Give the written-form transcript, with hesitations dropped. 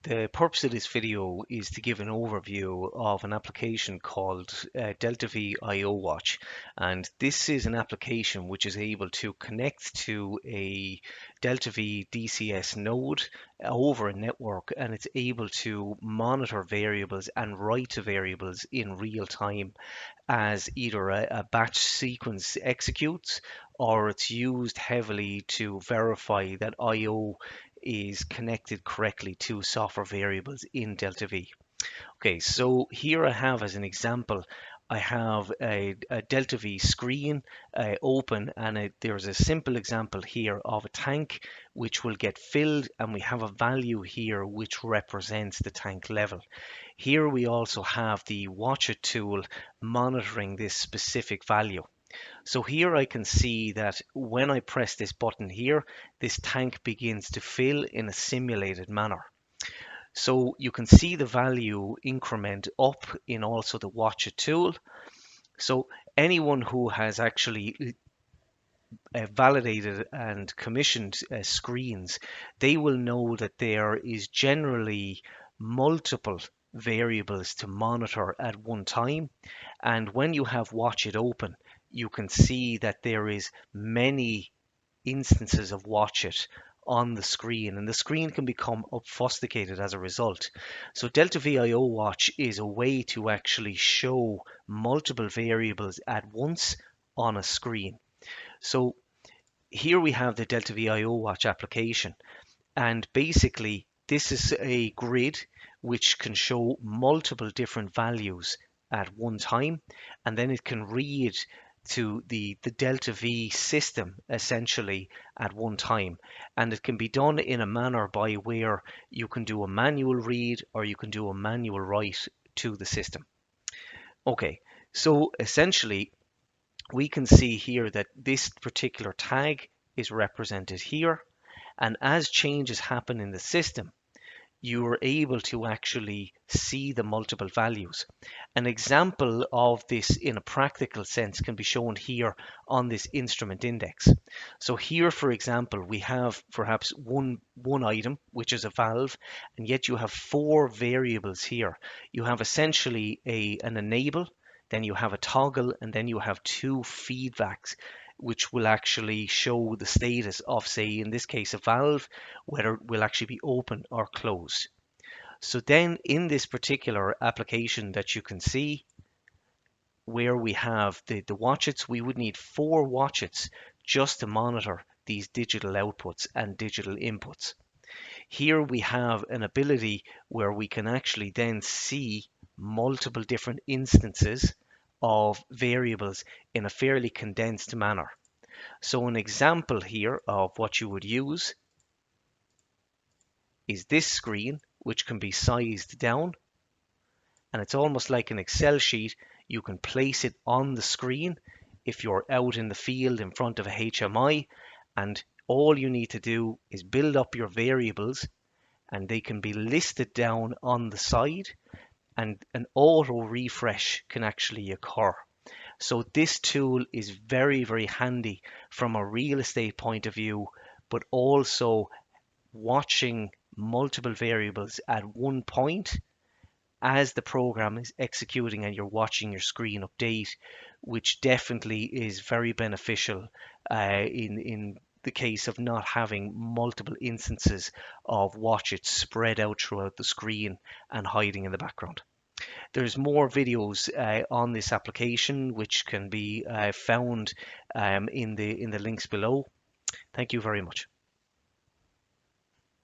The purpose of this video is to give an overview of an application called DeltaV IO Watch, and this is an application which is able to connect to a DeltaV DCS node over a network, and it's able to monitor variables and write to variables in real time as either a batch sequence executes, or it's used heavily to verify that IO is connected correctly to software variables in DeltaV. Okay, so here I have as an example, I have a DeltaV screen open, and there's a simple example here of a tank which will get filled, and we have a value here which represents the tank level. Here we also have the watchit tool monitoring this specific value. So here I can see that when I press this button here, this tank begins to fill in a simulated manner. So you can see the value increment up in also the watchit tool. So anyone who has actually validated and commissioned screens, they will know that there is generally multiple variables to monitor at one time. And when you have watchit open, you can see that there is many instances of watchit on the screen, and the screen can become obfuscated as a result. So DeltaV IO Watch is a way to actually show multiple variables at once on a screen. So here we have the DeltaV IO Watch application, and basically this is a grid which can show multiple different values at one time, and then it can read to the DeltaV system essentially at one time, and it can be done in a manner by where you can do a manual read or you can do a manual write to the system. Okay, so essentially we can see here that this particular tag is represented here, and as changes happen in the system, you are able to actually see the multiple values. An example of this in a practical sense can be shown here on this instrument index. So here, for example, we have perhaps one item, which is a valve, and yet you have four variables here. You have essentially an enable, then you have a toggle, and then you have two feedbacks, which will actually show the status of, say, in this case, a valve, whether it will actually be open or closed. So then in this particular application that you can see, where we have the watchits, we would need four watchits just to monitor these digital outputs and digital inputs. Here we have an ability where we can actually then see multiple different instances of variables in a fairly condensed manner. So an example here of what you would use is this screen, which can be sized down, and it's almost like an Excel sheet. You can place it on the screen if you're out in the field in front of a HMI, and all you need to do is build up your variables, and they can be listed down on the side, and an auto refresh can actually occur. So this tool is very, very handy from a real estate point of view, but also watching multiple variables at one point as the program is executing and you're watching your screen update, which definitely is very beneficial in the case of not having multiple instances of watchits spread out throughout the screen and hiding in the background. There's more videos on this application which can be found in the links below. Thank you very much.